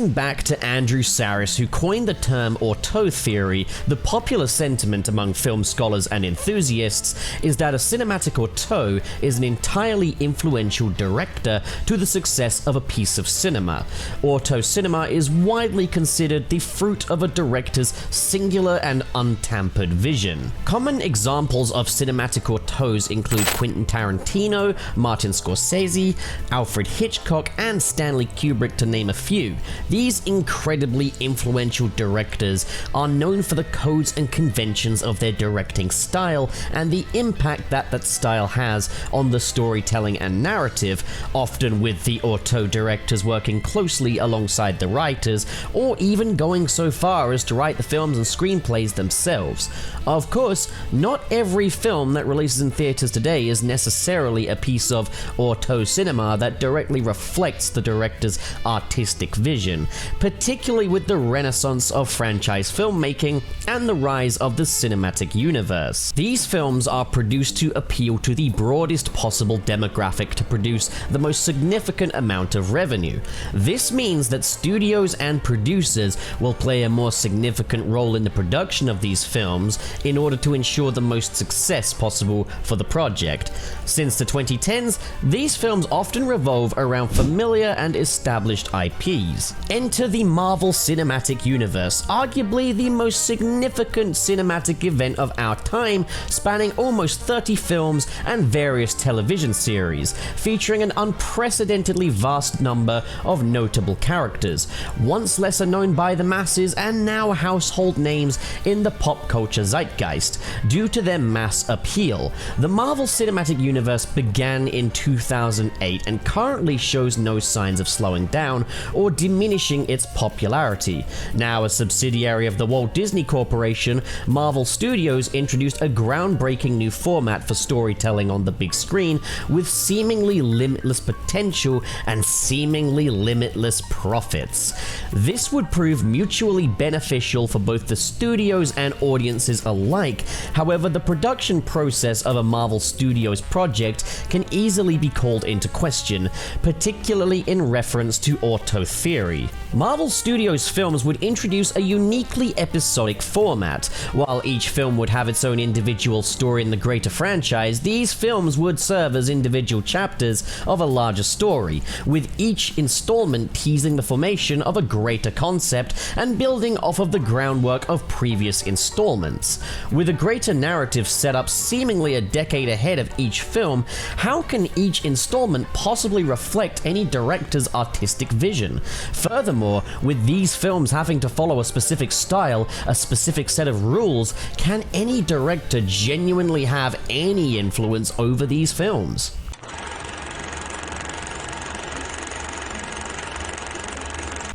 Tracing back to Andrew Saris, who coined the term Auteur theory, the popular sentiment among film scholars and enthusiasts is that a cinematic auteur is an entirely influential director to the success of a piece of cinema. Auteur cinema is widely considered the fruit of a director's singular and untampered vision. Common examples of cinematic auteurs include Quentin Tarantino, Martin Scorsese, Alfred Hitchcock, and Stanley Kubrick, to name a few. These incredibly influential directors are known for the codes and conventions of their directing style and the impact that style has on the storytelling and narrative, often with the auteur directors working closely alongside the writers, or even going so far as to write the films and screenplays themselves. Of course, not every film that releases in theaters today is necessarily a piece of auteur cinema that directly reflects the director's artistic vision, particularly with the renaissance of franchise filmmaking and the rise of the cinematic universe. These films are produced to appeal to the broadest possible demographic to produce the most significant amount of revenue. This means that studios and producers will play a more significant role in the production of these films in order to ensure the most success possible for the project. Since the 2010s, these films often revolve around familiar and established IPs. Enter the Marvel Cinematic Universe, arguably the most significant cinematic event of our time, spanning almost 30 films and various television series, featuring an unprecedentedly vast number of notable characters, once lesser known by the masses and now household names in the pop culture zeitgeist, due to their mass appeal. The Marvel Cinematic Universe began in 2008 and currently shows no signs of slowing down or diminishing its popularity. Now a subsidiary of the Walt Disney Corporation, Marvel Studios introduced a groundbreaking new format for storytelling on the big screen with seemingly limitless potential and seemingly limitless profits. This would prove mutually beneficial for both the studios and audiences alike. However, the production process of a Marvel Studios project can easily be called into question, particularly in reference to auteur theory. Marvel Studios films would introduce a uniquely episodic format. While each film would have its own individual story in the greater franchise, these films would serve as individual chapters of a larger story, with each installment teasing the formation of a greater concept and building off of the groundwork of previous installments. With a greater narrative set up seemingly a decade ahead of each film, how can each installment possibly reflect any director's artistic vision? Furthermore, with these films having to follow a specific style, a specific set of rules, can any director genuinely have any influence over these films?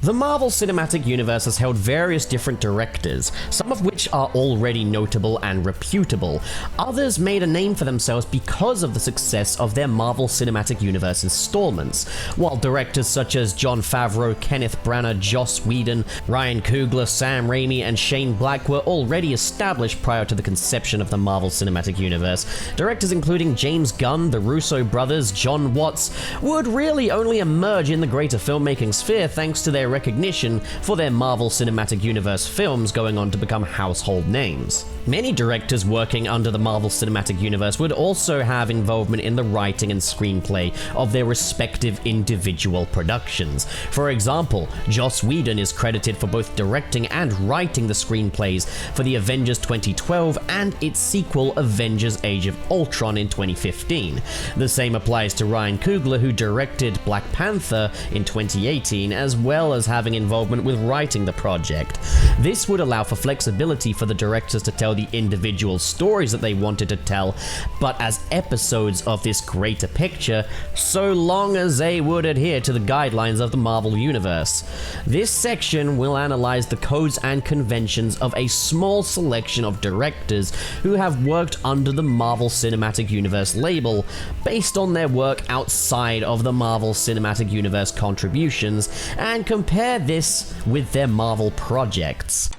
The Marvel Cinematic Universe has held various different directors, some of which are already notable and reputable. Others made a name for themselves because of the success of their Marvel Cinematic Universe installments, while directors such as Jon Favreau, Kenneth Branagh, Joss Whedon, Ryan Coogler, Sam Raimi, and Shane Black were already established prior to the conception of the Marvel Cinematic Universe. Directors including James Gunn, the Russo brothers, John Watts, would really only emerge in the greater filmmaking sphere thanks to their recognition for their Marvel Cinematic Universe films going on to become household names. Many directors working under the Marvel Cinematic Universe would also have involvement in the writing and screenplay of their respective individual productions. For example, Joss Whedon is credited for both directing and writing the screenplays for the Avengers 2012 and its sequel Avengers Age of Ultron in 2015. The same applies to Ryan Coogler, who directed Black Panther in 2018, as well as having involvement with writing the project. This would allow for flexibility for the directors to tell the individual stories that they wanted to tell, but as episodes of this greater picture, so long as they would adhere to the guidelines of the Marvel Universe. This section will analyze the codes and conventions of a small selection of directors who have worked under the Marvel Cinematic Universe label, based on their work outside of the Marvel Cinematic Universe contributions, and compare this with their Marvel projects.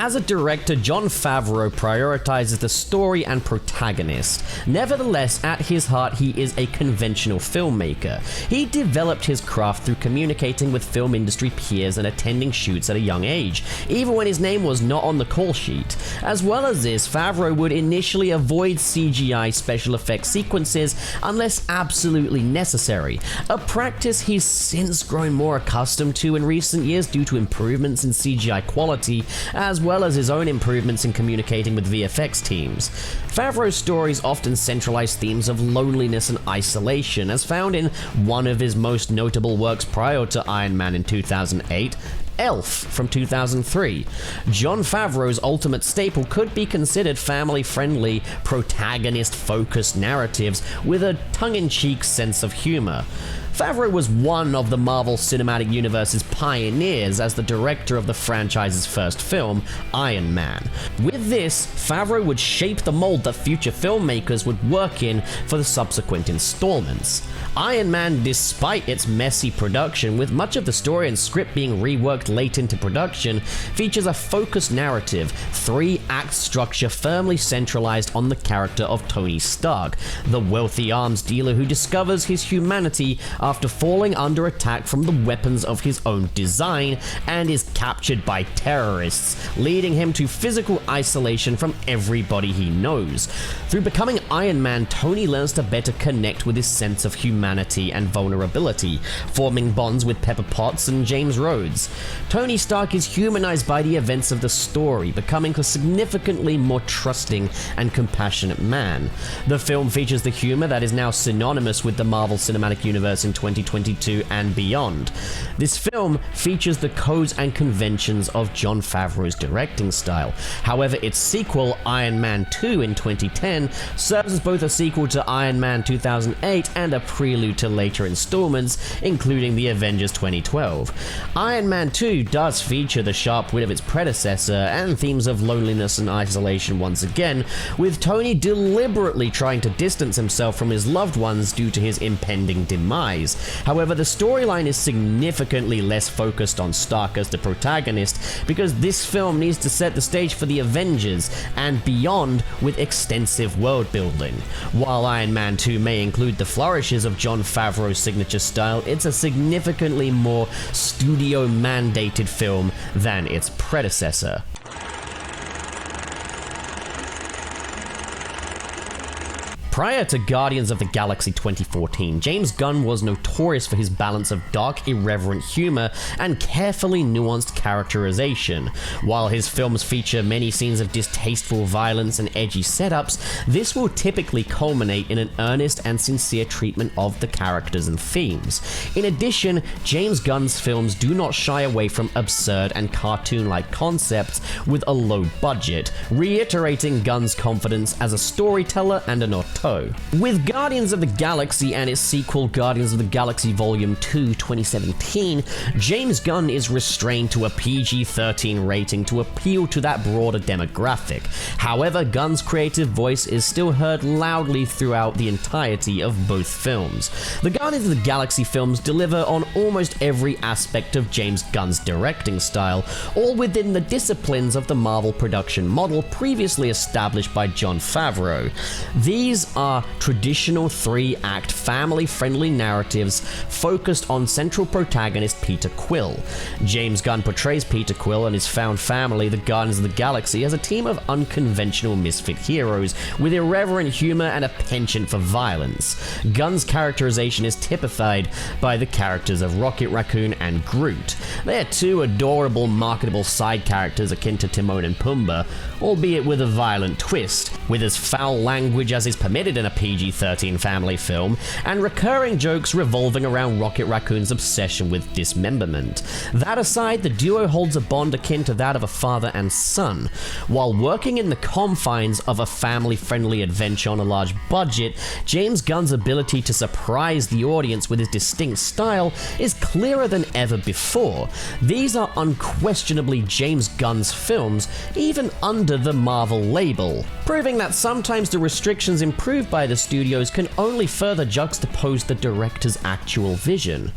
As a director, Jon Favreau prioritizes the story and protagonist. Nevertheless, at his heart, he is a conventional filmmaker. He developed his craft through communicating with film industry peers and attending shoots at a young age, even when his name was not on the call sheet. As well as this, Favreau would initially avoid CGI special effects sequences unless absolutely necessary, a practice he's since grown more accustomed to in recent years due to improvements in CGI quality, as well as his own improvements in communicating with VFX teams. Favreau's stories often centralize themes of loneliness and isolation, as found in one of his most notable works prior to Iron Man in 2008, Elf from 2003. Jon Favreau's ultimate staple could be considered family-friendly, protagonist-focused narratives with a tongue-in-cheek sense of humor. Favreau was one of the Marvel Cinematic Universe's pioneers as the director of the franchise's first film, Iron Man. With this, Favreau would shape the mold that future filmmakers would work in for the subsequent installments. Iron Man, despite its messy production, with much of the story and script being reworked late into production, features a focused narrative, three-act structure firmly centralized on the character of Tony Stark, the wealthy arms dealer who discovers his humanity after falling under attack from the weapons of his own design and is captured by terrorists, leading him to physical isolation from everybody he knows. Through becoming Iron Man, Tony learns to better connect with his sense of humanity and vulnerability, forming bonds with Pepper Potts and James Rhodes. Tony Stark is humanized by the events of the story, becoming a significantly more trusting and compassionate man. The film features the humor that is now synonymous with the Marvel Cinematic Universe in 2022 and beyond. This film features the codes and conventions of Jon Favreau's directing style. However, its sequel, Iron Man 2 in 2010, serves as both a sequel to Iron Man 2008 and a prelude to later installments, including the Avengers 2012. Iron Man 2 does feature the sharp wit of its predecessor and themes of loneliness and isolation once again, with Tony deliberately trying to distance himself from his loved ones due to his impending demise. However, the storyline is significantly less focused on Stark as the protagonist, because this film needs to set the stage for the Avengers and beyond with extensive world building. While Iron Man 2 may include the flourishes of Jon Favreau's signature style, it's a significantly more studio-mandated film than its predecessor. Prior to Guardians of the Galaxy 2014, James Gunn was notorious for his balance of dark, irreverent humor and carefully nuanced characterization. While his films feature many scenes of distasteful violence and edgy setups, this will typically culminate in an earnest and sincere treatment of the characters and themes. In addition, James Gunn's films do not shy away from absurd and cartoon-like concepts with a low budget, reiterating Gunn's confidence as a storyteller and an auteur. With Guardians of the Galaxy and its sequel Guardians of the Galaxy Volume 2 2017, James Gunn is restrained to a PG-13 rating to appeal to that broader demographic. However, Gunn's creative voice is still heard loudly throughout the entirety of both films. The Guardians of the Galaxy films deliver on almost every aspect of James Gunn's directing style, all within the disciplines of the Marvel production model previously established by Jon Favreau. These are traditional three-act family-friendly narratives focused on central protagonist Peter Quill. James Gunn portrays Peter Quill and his found family, the Guardians of the Galaxy, as a team of unconventional misfit heroes with irreverent humor and a penchant for violence. Gunn's characterization is typified by the characters of Rocket Raccoon and Groot. They are two adorable, marketable side characters akin to Timon and Pumbaa, albeit with a violent twist, with as foul language as is permitted in a PG-13 family film, and recurring jokes revolving around Rocket Raccoon's obsession with dismemberment. That aside, the duo holds a bond akin to that of a father and son. While working in the confines of a family-friendly adventure on a large budget, James Gunn's ability to surprise the audience with his distinct style is clearer than ever before. These are unquestionably James Gunn's films, even under the Marvel label, proving that sometimes the restrictions imposed by the studios can only further juxtapose the director's actual vision.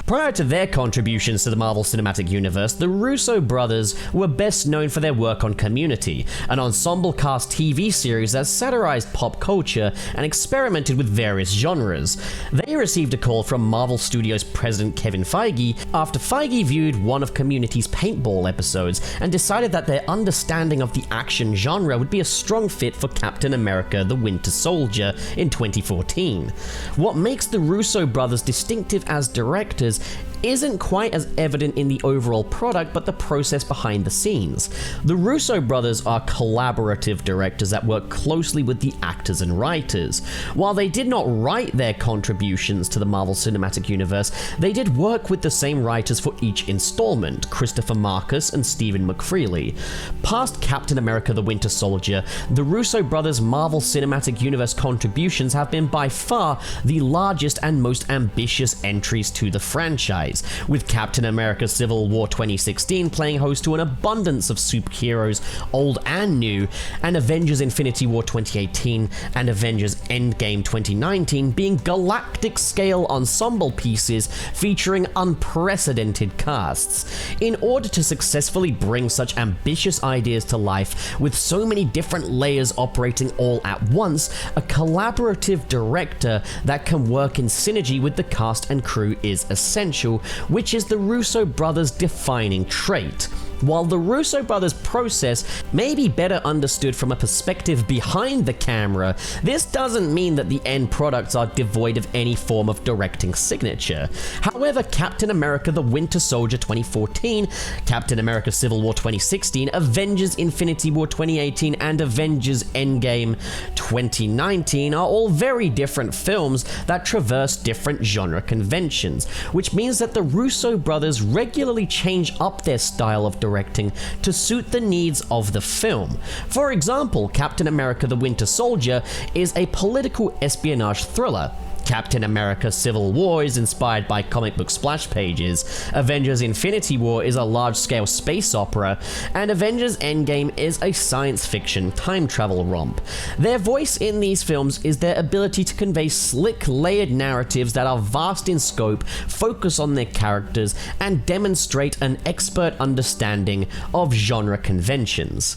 Prior to their contributions to the Marvel Cinematic Universe, the Russo brothers were best known for their work on Community, an ensemble cast TV series that satirized pop culture and experimented with various genres. They received a call from Marvel Studios president Kevin Feige after Feige viewed one of Community's paintball episodes and decided that their understanding of the action genre would be a strong fit for Captain America: The Winter Soldier in 2014. What makes the Russo brothers distinctive as directors isn't quite as evident in the overall product, but the process behind the scenes. The Russo brothers are collaborative directors that work closely with the actors and writers. While they did not write their contributions to the Marvel Cinematic Universe, they did work with the same writers for each installment, Christopher Marcus and Stephen McFeely. Past Captain America: The Winter Soldier, the Russo brothers' Marvel Cinematic Universe contributions have been by far the largest and most ambitious entries to the franchise, with Captain America: Civil War 2016 playing host to an abundance of superheroes, old and new, and Avengers: Infinity War 2018 and Avengers: Endgame 2019 being galactic-scale ensemble pieces featuring unprecedented casts. In order to successfully bring such ambitious ideas to life with so many different layers operating all at once, a collaborative director that can work in synergy with the cast and crew is essential, which is the Russo brothers' defining trait. While the Russo brothers' process may be better understood from a perspective behind the camera, this doesn't mean that the end products are devoid of any form of directing signature. However, Captain America: The Winter Soldier 2014, Captain America: Civil War 2016, Avengers: Infinity War 2018, and Avengers: Endgame 2019 are all very different films that traverse different genre conventions, which means that the Russo brothers regularly change up their style of directing to suit the needs of the film. For example, Captain America: The Winter Soldier is a political espionage thriller. Captain America: Civil War is inspired by comic book splash pages, Avengers: Infinity War is a large-scale space opera, and Avengers: Endgame is a science fiction time travel romp. Their voice in these films is their ability to convey slick, layered narratives that are vast in scope, focus on their characters, and demonstrate an expert understanding of genre conventions.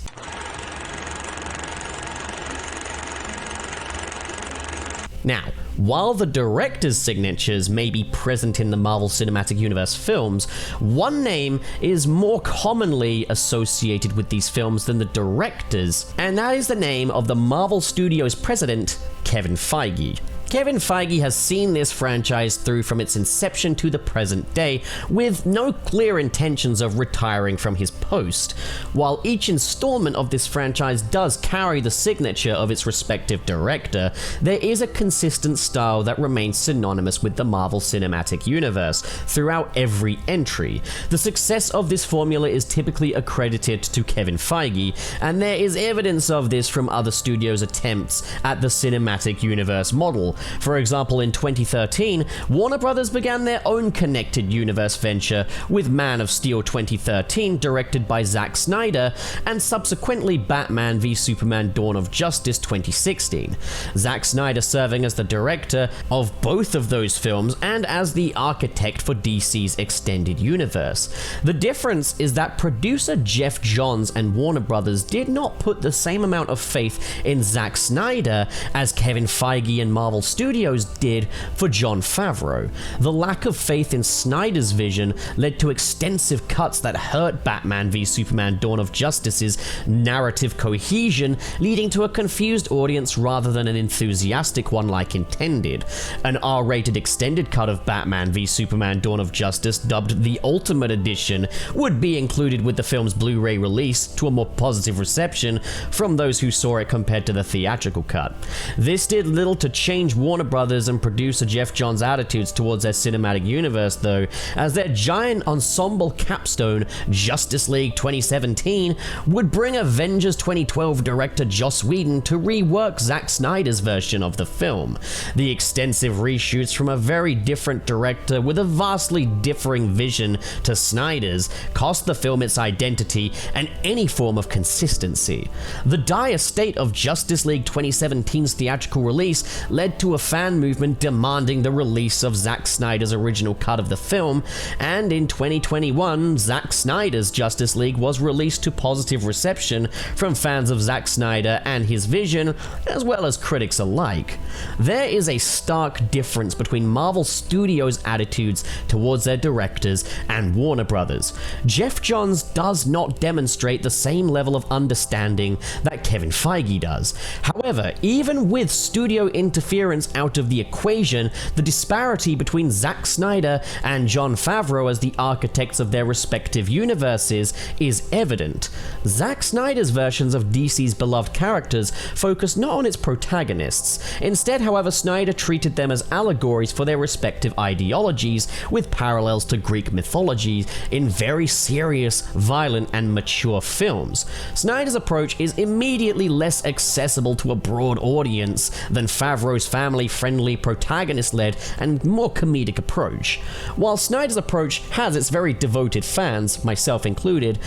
Now, while the director's signatures may be present in the Marvel Cinematic Universe films, one name is more commonly associated with these films than the director's, and that is the name of the Marvel Studios president, Kevin Feige. Kevin Feige has seen this franchise through from its inception to the present day, with no clear intentions of retiring from his post. While each installment of this franchise does carry the signature of its respective director, there is a consistent style that remains synonymous with the Marvel Cinematic Universe throughout every entry. The success of this formula is typically accredited to Kevin Feige, and there is evidence of this from other studios' attempts at the Cinematic Universe model. For example, in 2013, Warner Brothers began their own connected universe venture with Man of Steel 2013, directed by Zack Snyder, and subsequently Batman v Superman: Dawn of Justice 2016. Zack Snyder serving as the director of both of those films and as the architect for DC's extended universe. The difference is that producer Jeff Johns and Warner Brothers did not put the same amount of faith in Zack Snyder as Kevin Feige and Marvel Studios did for Jon Favreau. The lack of faith in Snyder's vision led to extensive cuts that hurt Batman v Superman: Dawn of Justice's narrative cohesion, leading to a confused audience rather than an enthusiastic one like intended. An R-rated extended cut of Batman v Superman: Dawn of Justice, dubbed the Ultimate Edition, would be included with the film's Blu-ray release to a more positive reception from those who saw it compared to the theatrical cut. This did little to change Warner Brothers and producer Jeff Johns' attitudes towards their cinematic universe, though, as their giant ensemble capstone, Justice League 2017, would bring Avengers 2012 director Joss Whedon to rework Zack Snyder's version of the film. The extensive reshoots from a very different director with a vastly differing vision to Snyder's cost the film its identity and any form of consistency. The dire state of Justice League 2017's theatrical release led to to a fan movement demanding the release of Zack Snyder's original cut of the film, and in 2021, Zack Snyder's Justice League was released to positive reception from fans of Zack Snyder and his vision, as well as critics alike. There is a stark difference between Marvel Studios' attitudes towards their directors and Warner Brothers. Jeff Johns does not demonstrate the same level of understanding that Kevin Feige does. However, even with studio interference out of the equation, the disparity between Zack Snyder and Jon Favreau as the architects of their respective universes is evident. Zack Snyder's versions of DC's beloved characters focus not on its protagonists. Instead, however, Snyder treated them as allegories for their respective ideologies, with parallels to Greek mythology in very serious, violent, and mature films. Snyder's approach is immediately less accessible to a broad audience than Favreau's family-friendly, protagonist-led, and more comedic approach. While Snyder's approach has its very devoted fans, myself included,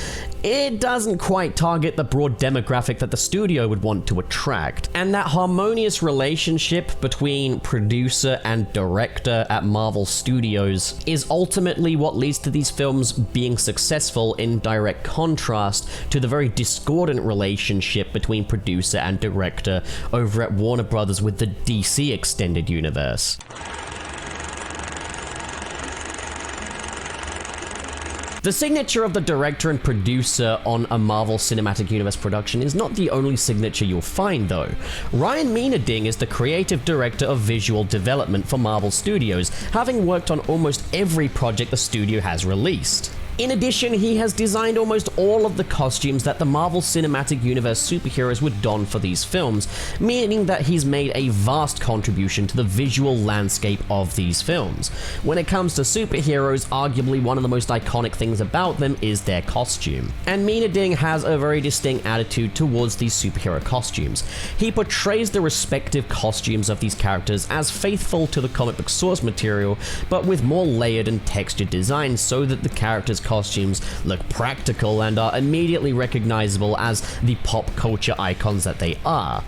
it doesn't quite target the broad demographic that the studio would want to attract. And that harmonious relationship between producer and director at Marvel Studios is ultimately what leads to these films being successful, in direct contrast to the very discordant relationship between producer and director over at Warner Brothers with the DC Extended Universe. The signature of the director and producer on a Marvel Cinematic Universe production is not the only signature you'll find, though. Ryan Meinerding is the creative director of visual development for Marvel Studios, having worked on almost every project the studio has released. In addition, he has designed almost all of the costumes that the Marvel Cinematic Universe superheroes would don for these films, meaning that he's made a vast contribution to the visual landscape of these films. When it comes to superheroes, arguably one of the most iconic things about them is their costume. And Meinerding has a very distinct attitude towards these superhero costumes. He portrays the respective costumes of these characters as faithful to the comic book source material, but with more layered and textured designs so that the characters' costumes look practical and are immediately recognizable as the pop culture icons that they are.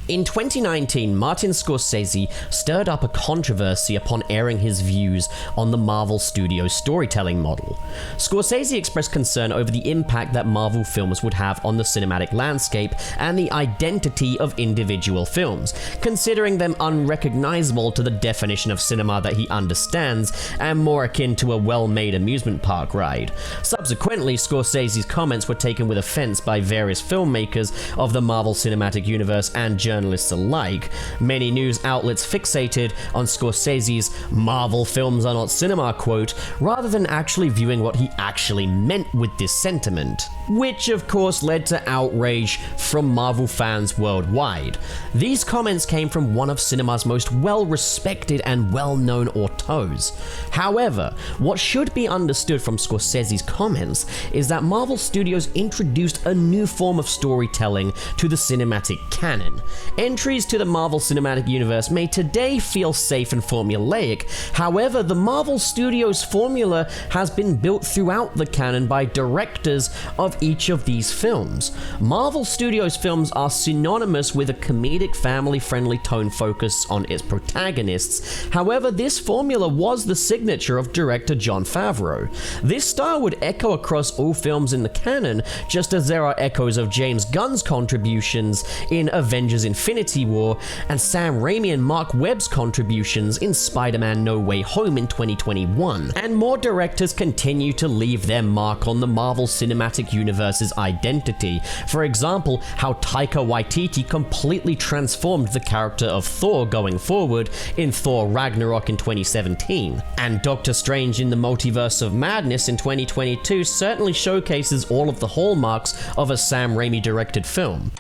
In 2019, Martin Scorsese stirred up a controversy upon airing his views on the Marvel Studios storytelling model. Scorsese expressed concern over the impact that Marvel films would have on the cinematic landscape and the identity of individual films, considering them unrecognizable to the definition of cinema that he understands and more akin to a well-made amusement park ride. Subsequently, Scorsese's comments were taken with offense by various filmmakers of the Marvel Cinematic Universe and journalists alike. Many news outlets fixated on Scorsese's "Marvel films are not cinema" quote, rather than actually viewing what he actually meant with this sentiment, which of course led to outrage from Marvel fans worldwide. These comments came from one of cinema's most well-respected and well-known auteurs. However, what should be understood from Scorsese's comments is that Marvel Studios introduced a new form of storytelling to the cinematic canon. Entries to the Marvel Cinematic Universe may today feel safe and formulaic. However, the Marvel Studios formula has been built throughout the canon by directors of each of these films. Marvel Studios films are synonymous with a comedic, family-friendly tone focus on its protagonists. However, this formula was the signature of director Jon Favreau. This style would echo across all films in the canon, just as there are echoes of James Gunn's contributions in Avengers Infinity War, and Sam Raimi and Mark Webb's contributions in Spider-Man No Way Home in 2021. And more directors continue to leave their mark on the Marvel Cinematic Universe's identity. For example, how Taika Waititi completely transformed the character of Thor going forward in Thor Ragnarok in 2017. And Doctor Strange in the Multiverse of Madness in 2022 certainly showcases all of the hallmarks of a Sam Raimi directed film.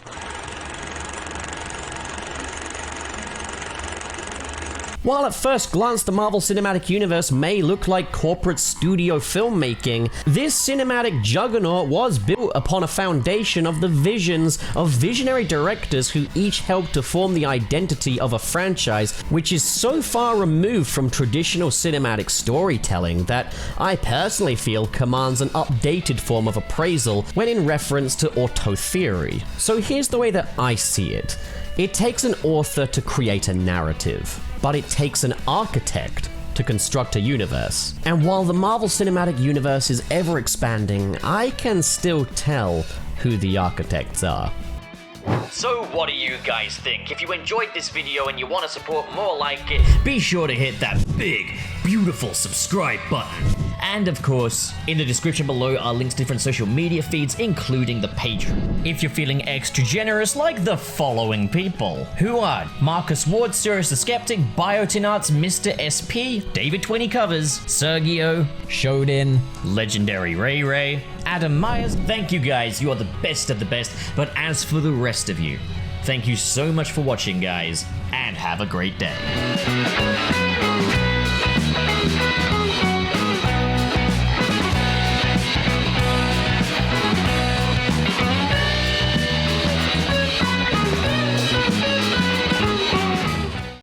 While at first glance the Marvel Cinematic Universe may look like corporate studio filmmaking, this cinematic juggernaut was built upon a foundation of the visions of visionary directors who each helped to form the identity of a franchise which is so far removed from traditional cinematic storytelling that I personally feel commands an updated form of appraisal when in reference to auteur theory. So here's the way that I see it. It takes an author to create a narrative, but it takes an architect to construct a universe. And while the Marvel Cinematic Universe is ever expanding, I can still tell who the architects are. So what do you guys think? If you enjoyed this video and you want to support more like it, be sure to hit that big, beautiful subscribe button. And of course, in the description below are links to different social media feeds, including the Patreon. If you're feeling extra generous, like the following people, who are Marcus Ward, Sirius the Skeptic, Biotinarts, Mr. SP, David 20 Covers, Sergio, Shodin, Legendary Ray Ray, Adam Myers. Thank you guys, you are the best of the best. But as for the rest of you, thank you so much for watching, guys, and have a great day.